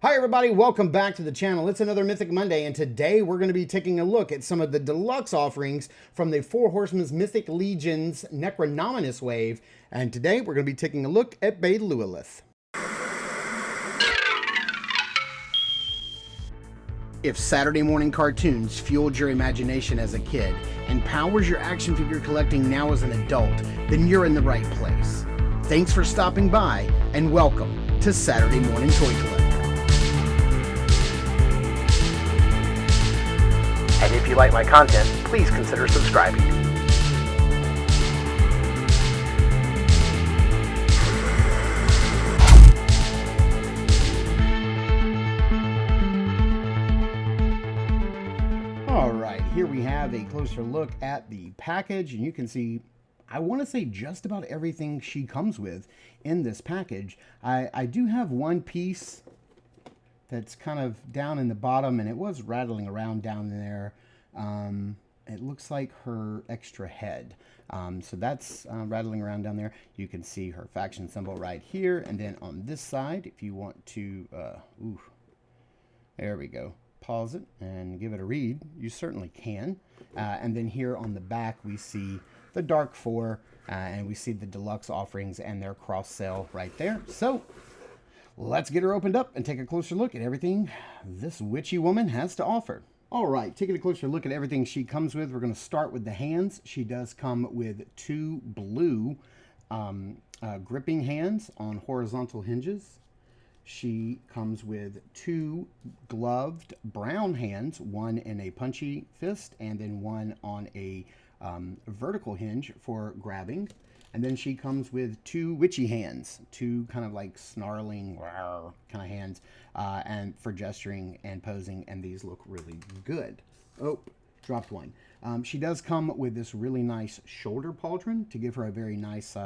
Hi everybody, welcome back to the channel. It's another Mythic Monday, and today we're going to be taking a look at some of the deluxe offerings from the Four Horsemen's Mythic Legion's Necronominus wave, and today we're going to be taking a look at Belualyth. If Saturday morning cartoons fueled your imagination as a kid and powers your action figure collecting now as an adult, then you're in the right place. Thanks for stopping by, and welcome to Saturday Morning Toy Collector. And if you like my content, please consider subscribing. All right, here we have a closer look at the package, and you can see, I want to say just about everything she comes with in this package. I do have one piece that's kind of down in the bottom, and it was rattling around down there. It looks like her extra head. So that's rattling around down there. You can see her faction symbol right here. And then on this side, if you want to, there we go. Pause it and give it a read. You certainly can. And then here on the back, we see the Dark Four, and we see the deluxe offerings and their cross sale right there. So let's get her opened up and take a closer look at everything this witchy woman has to offer. All right, taking a closer look at everything she comes with, we're going to start with the hands. She does come with two blue gripping hands on horizontal hinges. She comes with two gloved brown hands, one in a punchy fist and then one on a vertical hinge for grabbing. And then she comes with two witchy hands, two kind of like snarling kind of hands, and for gesturing and posing, and these look really good. Oh, dropped one. She does come with this really nice shoulder pauldron to give her a very nice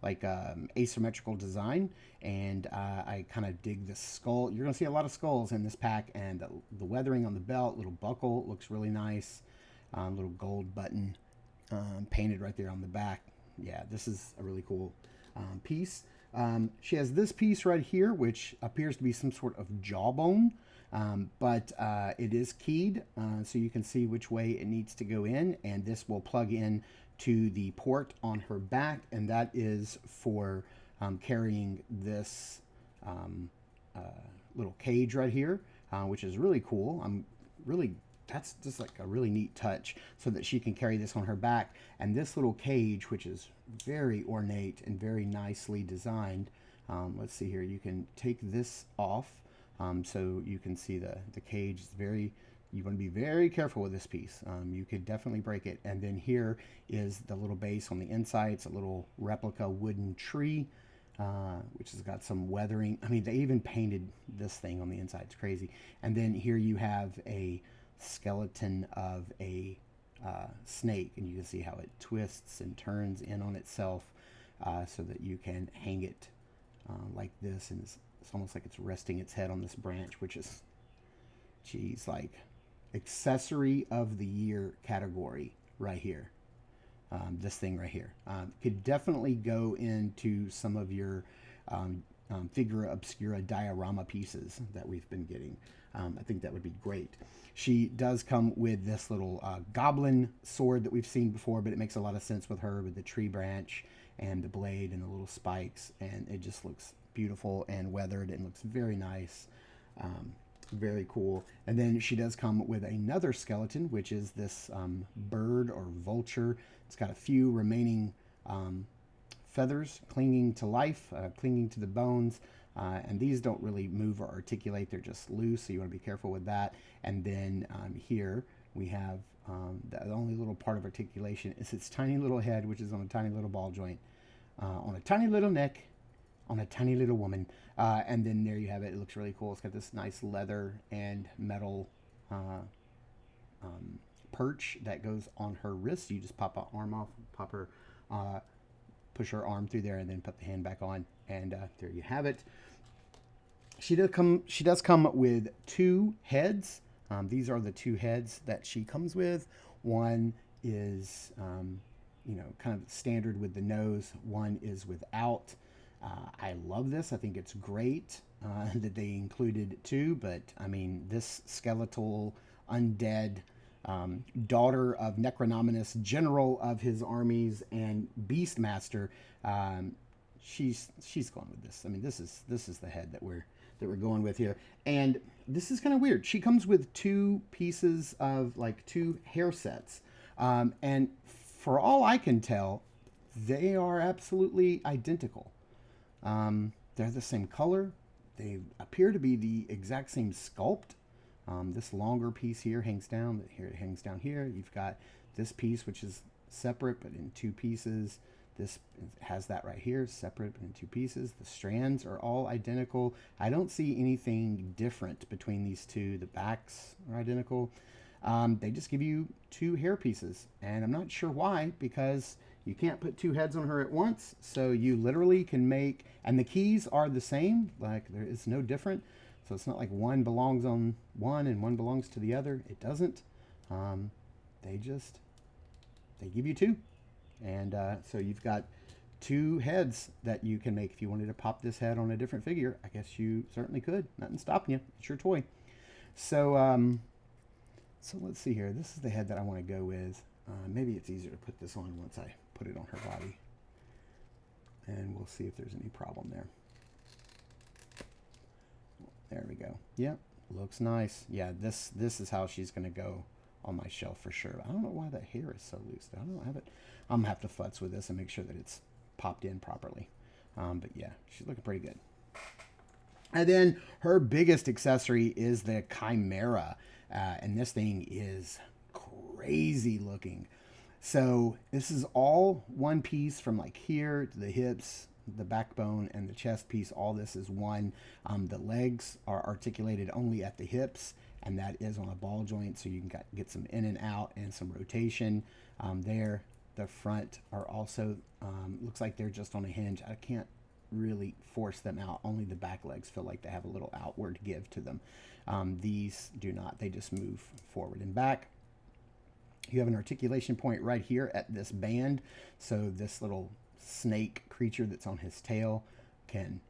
asymmetrical design, and I kind of dig this skull. You're going to see a lot of skulls in this pack, and the weathering on the belt, little buckle, looks really nice. Little gold button painted right there on the back. Yeah, this is a really cool piece. She has this piece right here, which appears to be some sort of jawbone, but it is keyed, so you can see which way it needs to go in, and this will plug in to the port on her back, and that is for carrying this little cage right here, which is really cool. That's just like a really neat touch, so that she can carry this on her back. And this little cage, which is very ornate and very nicely designed, let's see here, you can take this off, so you can see the cage is very, you want to be very careful with this piece. You could definitely break it. And then here is the little base on the inside. It's a little replica wooden tree, which has got some weathering. I mean, they even painted this thing on the inside. It's crazy. And then here you have a skeleton of a snake, and you can see how it twists and turns in on itself, so that you can hang it like this, and it's almost like it's resting its head on this branch, which is, geez, like accessory of the year category right here. This thing right here could definitely go into some of your figura obscura diorama pieces that we've been getting. I think that would be great. She does come with this little goblin sword that we've seen before, but it makes a lot of sense with her, with the tree branch and the blade and the little spikes, and it just looks beautiful and weathered and looks very nice. Very cool. And then she does come with another skeleton, which is this bird or vulture. It's got a few remaining feathers clinging to life, clinging to the bones. And these don't really move or articulate. They're just loose, so you want to be careful with that. And then here we have the only little part of articulation is its tiny little head, which is on a tiny little ball joint, on a tiny little neck, on a tiny little woman. And then there you have it. It looks really cool. It's got this nice leather and metal perch that goes on her wrist. You just pop her arm off, push her arm through there, and then put the hand back on. And there you have it. She does come with two heads. These are the two heads that she comes with. One is, kind of standard with the nose. One is without. I love this. I think it's great. that they included too, but I mean, this skeletal undead daughter of Necronominus, general of his armies, and Beastmaster, um, she's going with this. I mean, this is the head that we're going with here, and this is kind of weird. She comes with two pieces of like two hair sets, and for all I can tell, they are absolutely identical. They're the same color. They appear to be the exact same sculpt. This longer piece here hangs down. Here it hangs down here. You've got this piece, which is separate but in two pieces. This has that right here, separate but in two pieces. The strands are all identical. I don't see anything different between these two. The backs are identical. They just give you two hair pieces, and I'm not sure why, because you can't put two heads on her at once. So you literally can make, and the keys are the same. Like there is no different. So it's not like one belongs on one and one belongs to the other. It doesn't. Um, they give you two. And so you've got two heads that you can make. If you wanted to pop this head on a different figure, I guess you certainly could. Nothing stopping you. It's your toy. So let's see here. This is the head that I want to go with. Maybe it's easier to put this on once I put it on her body. And we'll see if there's any problem there. There we go. Yep, looks nice. Yeah, this is how she's going to go on my shelf for sure. I don't know why that hair is so loose. I don't have it. I'm going to have to futz with this and make sure that it's popped in properly. But yeah, she's looking pretty good. And then her biggest accessory is the Chimera. And this thing is crazy looking. So this is all one piece from like here to the hips, the backbone, and the chest piece. All this is one. The legs are articulated only at the hips, and that is on a ball joint, so you can get some in and out and some rotation there. The front are also, looks like they're just on a hinge. I can't really force them out. Only the back legs feel like they have a little outward give to them. These do not. They just move forward and back. You have an articulation point right here at this band, so this little snake creature that's on his tail can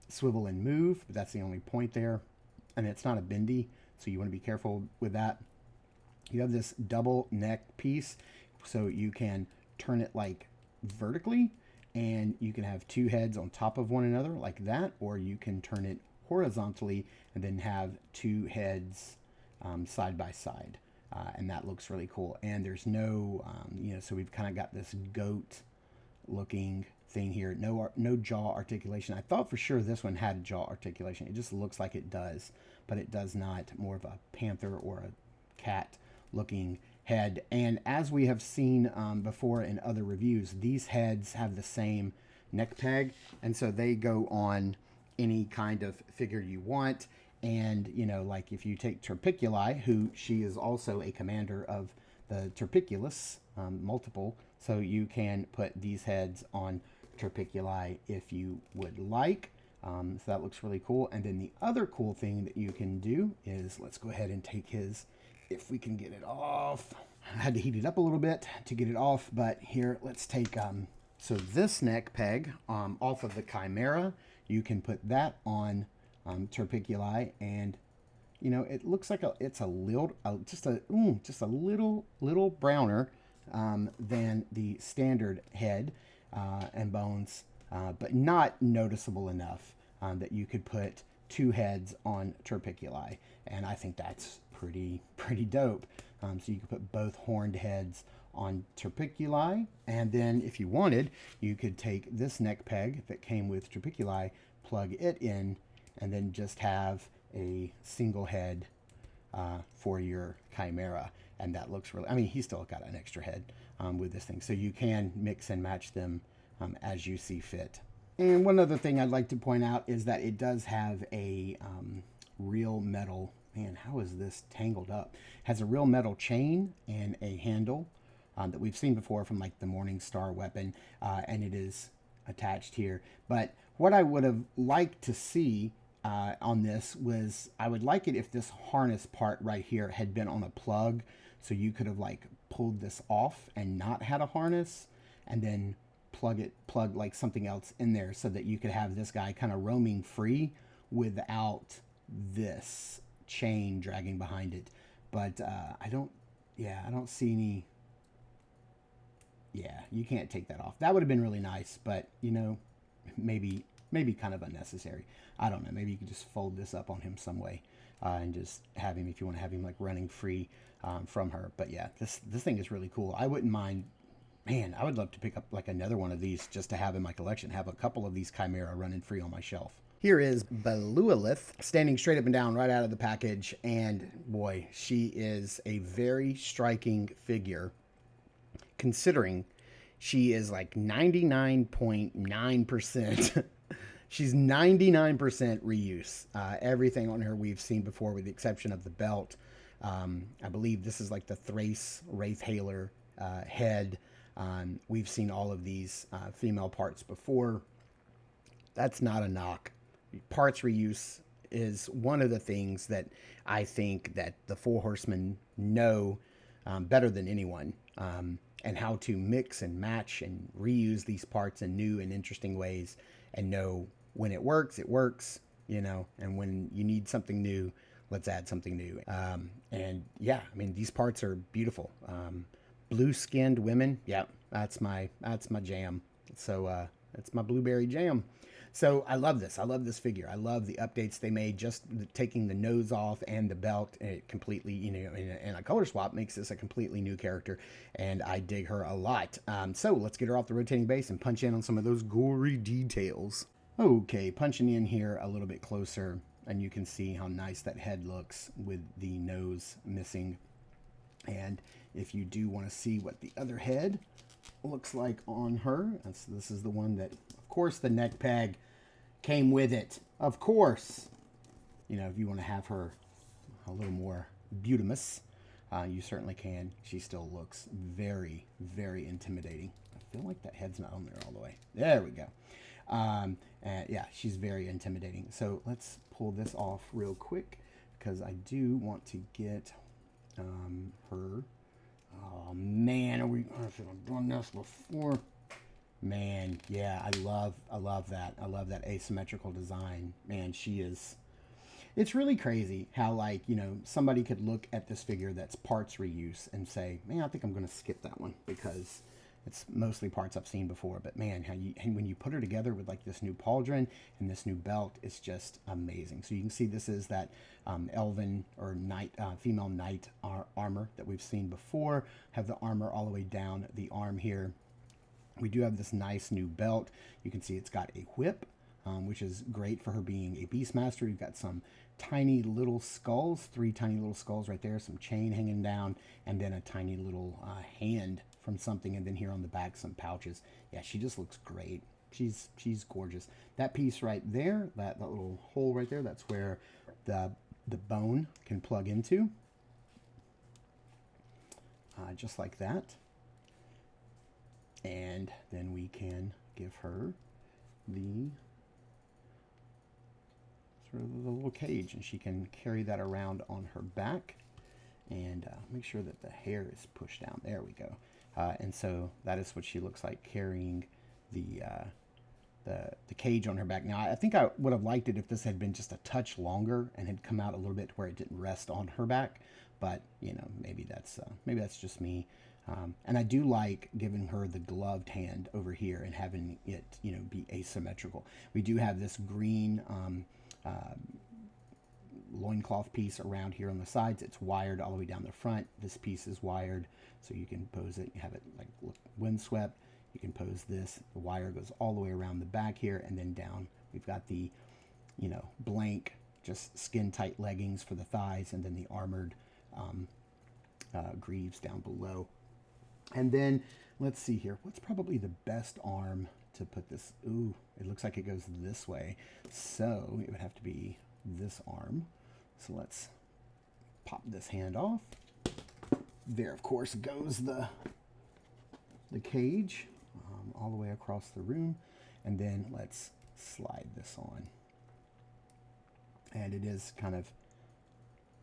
swivel and move, but that's the only point there. And it's not a bendy, so you want to be careful with that. You have this double neck piece, so you can turn it like vertically, and you can have two heads on top of one another like that, or you can turn it horizontally and then have two heads side by side. And that looks really cool. And there's no, so we've kind of got this goat looking thing here. No jaw articulation. I thought for sure this one had jaw articulation. It just looks like it does, but it does not. More of a panther or a cat looking head. And as we have seen before in other reviews, these heads have the same neck peg, and so they go on any kind of figure you want. And, like if you take Terpiculi, who she is also a commander of the Terpiculus, multiple, so you can put these heads on Terpiculi if you would like. So that looks really cool. And then the other cool thing that you can do is, let's go ahead and take his, if we can get it off. I had to heat it up a little bit to get it off, but here, let's take, so this neck peg off of the Chimera. You can put that on Terpiculi, and it looks like it's a little just a little browner than the standard head and bones, but not noticeable enough that you could put two heads on Terpiculi, and I think that's pretty dope. So you could put both horned heads on Terpiculi, and then if you wanted, you could take this neck peg that came with Terpiculi, plug it in, and then just have a single head for your Chimera. And that looks really, I mean, he's still got an extra head with this thing. So you can mix and match them as you see fit. And one other thing I'd like to point out is that it does have a real metal, man, how is this tangled up? It has a real metal chain and a handle that we've seen before from like the Morning Star weapon, and it is attached here. But what I would have liked to see on this was, I would like it if this harness part right here had been on a plug, so you could have like pulled this off and not had a harness, and then plug like something else in there, so that you could have this guy kind of roaming free without this chain dragging behind it. But I don't see any. Yeah, you can't take that off. That would have been really nice, but you know, maybe kind of unnecessary. I don't know. Maybe you could just fold this up on him some way, and just have him, if you want to have him like running free from her. But yeah, this thing is really cool. I wouldn't mind. Man, I would love to pick up like another one of these just to have in my collection. Have a couple of these Chimera running free on my shelf. Here is Belualyth standing straight up and down right out of the package, and boy, she is a very striking figure, considering she is like 99.9%. She's 99% reuse. Everything on her we've seen before, with the exception of the belt. I believe this is like the Thrace Wraithhaler head. We've seen all of these female parts before. That's not a knock. Parts reuse is one of the things that I think that the Four Horsemen know better than anyone, and how to mix and match and reuse these parts in new and interesting ways, and know when it works, you know, and when you need something new, let's add something new. And yeah, I mean, these parts are beautiful. Blue-skinned women, yeah, that's my jam. So it's my blueberry jam. So I love this. I love this figure. I love the updates they made, just taking the nose off and the belt. And it completely, you know, and a color swap makes this a completely new character, and I dig her a lot. So let's get her off the rotating base and punch in on some of those gory details. Okay, punching in here a little bit closer, and you can see how nice that head looks with the nose missing. And if you do want to see what the other head looks like on her, this is the one that, of course, the neck peg came with it. Of course. You know, if you want to have her a little more beautimous, you certainly can. She still looks very, very intimidating. I feel like that head's not on there all the way. There we go. Yeah, she's very intimidating. So let's pull this off real quick, because I do want to get her. Oh man, I should have done this before. Man, yeah, I love that. I love that asymmetrical design. Man, it's really crazy how, like, you know, somebody could look at this figure that's parts reuse and say, man, I think I'm going to skip that one because it's mostly parts I've seen before. But man, when you put her together with like this new pauldron and this new belt, it's just amazing. So you can see this is that elven or knight, female knight armor that we've seen before. Have the armor all the way down the arm here. We do have this nice new belt. You can see it's got a whip, which is great for her being a Beastmaster. You've got some tiny little skulls, 3 tiny little skulls right there, some chain hanging down, and then a tiny little hand from something, and then here on the back some pouches. Yeah, she just looks great. She's gorgeous. That piece right there, that little hole right there, that's where the bone can plug into, just like that. And then we can give her the sort of the little cage, and she can carry that around on her back, and make sure that the hair is pushed down. There we go. And so that is what she looks like, carrying the cage on her back. Now, I think I would have liked it if this had been just a touch longer and had come out a little bit to where it didn't rest on her back. But you know, maybe that's just me. And I do like giving her the gloved hand over here and having it, you know, be asymmetrical. We do have this green loincloth piece around here on the sides. It's wired all the way down the front. This piece is wired, so you can pose it. You have it like windswept. You can pose this. The wire goes all the way around the back here, and then down. We've got the, you know, blank, just skin-tight leggings for the thighs, and then the armored greaves down below. And then, let's see here. What's probably the best arm to put this? Ooh, it looks like it goes this way. So, it would have to be this arm. So, let's pop this hand off. There, of course, goes the cage all the way across the room. And then, let's slide this on. And it is kind of,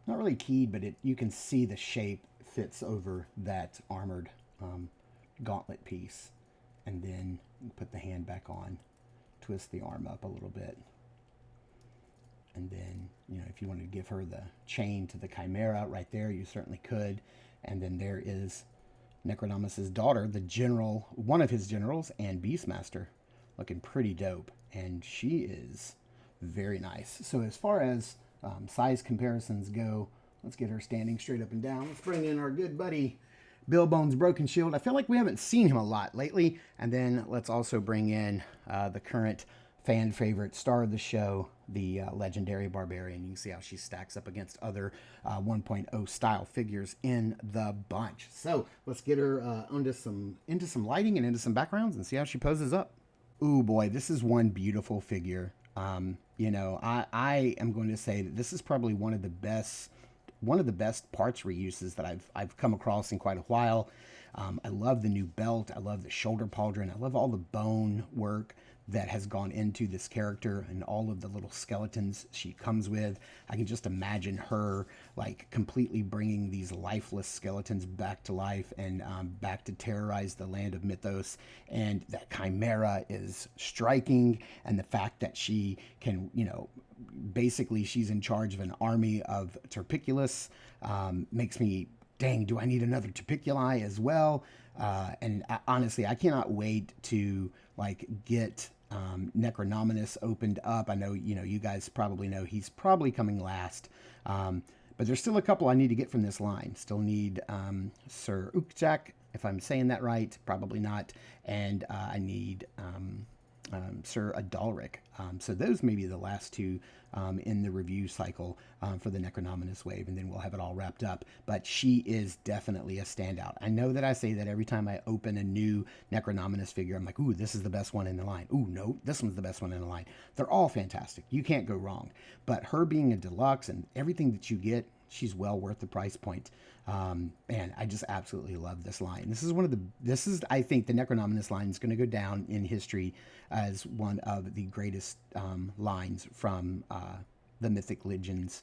not really keyed, but you can see the shape fits over that armored gauntlet piece. And then put the hand back on, twist the arm up a little bit, And then, you know, if you wanted to give her the chain to the Chimera right there, you certainly could. And then there is Necronominus' daughter, the general, one of his generals, and Beastmaster, looking pretty dope. And she is very nice. So as far as size comparisons go, let's get her standing straight up and down. Let's bring in our good buddy Billbone's Broken Shield. I feel like we haven't seen him a lot lately. And then let's also bring in the current fan favorite star of the show, the legendary Barbarian. You can see how she stacks up against other 1.0 style figures in the bunch. So let's get her into some lighting and into some backgrounds and see how she poses up. Ooh boy, this is one beautiful figure. You know, I am going to say that this is probably one of the best parts reuses that I've come across in quite a while. I love the new belt. I love the shoulder pauldron. I love all the bone work that has gone into this character and all of the little skeletons she comes with. I can just imagine her like completely bringing these lifeless skeletons back to life and back to terrorize the land of Mythos. And that Chimera is striking, and the fact that she can, you know, basically she's in charge of an army of Terpiculus makes me, dang, do I need another Terpiculi as well? And honestly, I cannot wait to like get Necronominus opened up. I know, you know, you guys probably know he's probably coming last, but there's still a couple I need to get from this line. Still need Sir Ukjak, if I'm saying that right, probably not, and I need Sir Adalric. So those may be the last two in the review cycle for the Necronominus wave, and then we'll have it all wrapped up. But she is definitely a standout. I know that I say that every time I open a new Necronominus figure, I'm like, ooh, this is the best one in the line. Ooh, no, this one's the best one in the line. They're all fantastic. You can't go wrong. But her being a deluxe and everything that you get, she's well worth the price point. Man, I just absolutely love this line. This is, I think the Necronominus line is going to go down in history as one of the greatest lines from the Mythic Legends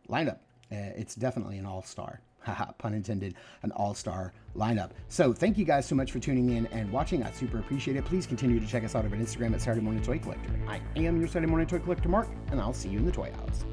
lineup. It's definitely an all-star. Haha, pun intended, an all-star lineup. So thank you guys so much for tuning in and watching. I super appreciate it. Please continue to check us out over on Instagram at Saturday Morning Toy Collector. I am your Saturday Morning Toy Collector, Mark, and I'll see you in the Toy House.